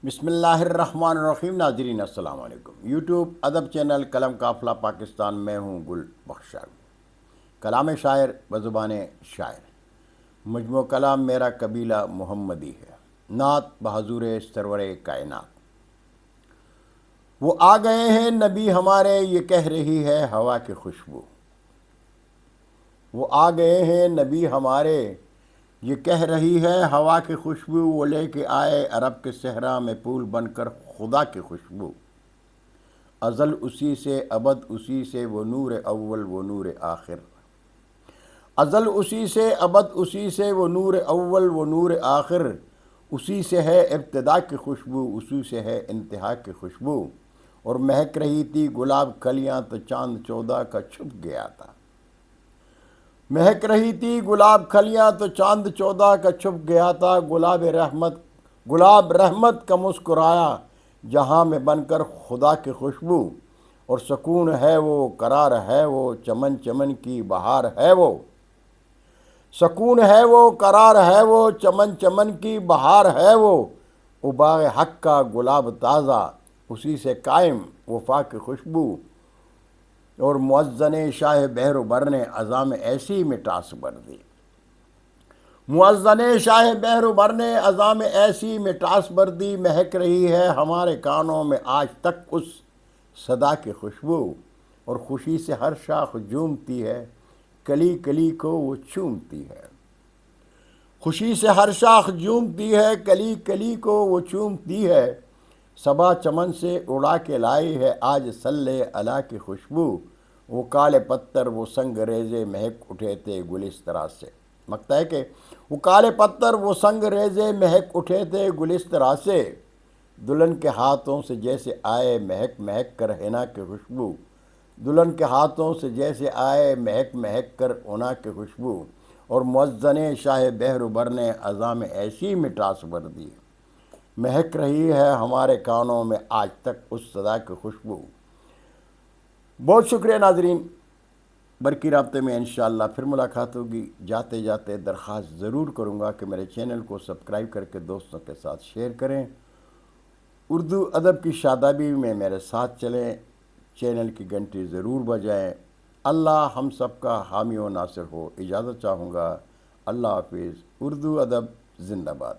بسم اللہ الرحمن الرحیم۔ ناظرین السلام علیکم۔ یوٹیوب ادب چینل قلم قافلہ پاکستان میں ہوں گل بخشا۔ کلام شاعر بزبان شاعر، مجموع کلام میرا قبیلہ محمدی ہے، نعت بحضور سرور کائنات۔ وہ آ گئے ہیں نبی ہمارے، یہ کہہ رہی ہے ہوا کی خوشبو۔ وہ آ گئے ہیں نبی ہمارے، یہ کہہ رہی ہے ہوا کی خوشبو۔ وہ لے کے آئے عرب کے صحرا میں پھول بن کر خدا کی خوشبو۔ ازل اسی سے ابد اسی سے، وہ نور اول وہ نور آخر۔ ازل اسی سے ابد اسی سے، وہ نور اول وہ نور آخر۔ اسی سے ہے ابتدا کی خوشبو، اسی سے ہے انتہا کی خوشبو۔ اور مہک رہی تھی گلاب کلیاں تو چاند چودہ کا چھپ گیا تھا۔ مہک رہی تھی گلاب کھلیاں تو چاند چودہ کا چھپ گیا تھا۔ گلاب رحمت کا مسکرایا جہاں میں بن کر خدا کی خوشبو۔ اور سکون ہے وہ قرار ہے وہ، چمن چمن کی بہار ہے وہ۔ سکون ہے وہ قرار ہے وہ، چمن چمن کی بہار ہے وہ۔ وہ باغ حق کا گلاب تازہ، اسی سے قائم وفا کی خوشبو۔ اور مؤذن شاہ بحر و بر نے اذاں میں ایسی مٹاس بھر دی۔ مؤذن شاہ بحر و بر نے اذاں میں ایسی مٹاس بھر دی۔ مہک رہی ہے ہمارے کانوں میں آج تک اس صدا کی خوشبو۔ اور خوشی سے ہر شاخ جھومتی ہے، کلی کلی کو وہ چومتی ہے۔ خوشی سے ہر شاخ جھومتی ہے، کلی کلی کو وہ چومتی ہے۔ صبا چمن سے اڑا کے لائی ہے آج صلی علی کی خوشبو۔ وہ کالے پتھر وہ سنگ ریزے مہک اٹھے تھے گل اس طرح سے۔ مقطع ہے کہ وہ کالے پتھر وہ سنگ ریزے مہک اٹھے تھے گل اس طرح سے۔ دلہن کے ہاتھوں سے جیسے آئے مہک مہک کر حنا کی خوشبو۔ دلہن کے ہاتھوں سے جیسے آئے مہک مہک کر حنا کی خوشبو۔ اور مؤذن شاہ بحر و بر نے اذاں میں ایسی مٹاس بھر دی۔ مہک رہی ہے ہمارے کانوں میں آج تک اس صدا کی خوشبو۔ بہت شکریہ ناظرین، برقی رابطے میں انشاءاللہ پھر ملاقات ہوگی۔ جاتے جاتے درخواست ضرور کروں گا کہ میرے چینل کو سبسکرائب کر کے دوستوں کے ساتھ شیئر کریں۔ اردو ادب کی شادابی میں میرے ساتھ چلیں، چینل کی گھنٹی ضرور بجائیں۔ اللہ ہم سب کا حامی و ناصر ہو۔ اجازت چاہوں گا۔ اللہ حافظ۔ اردو ادب زندہ باد۔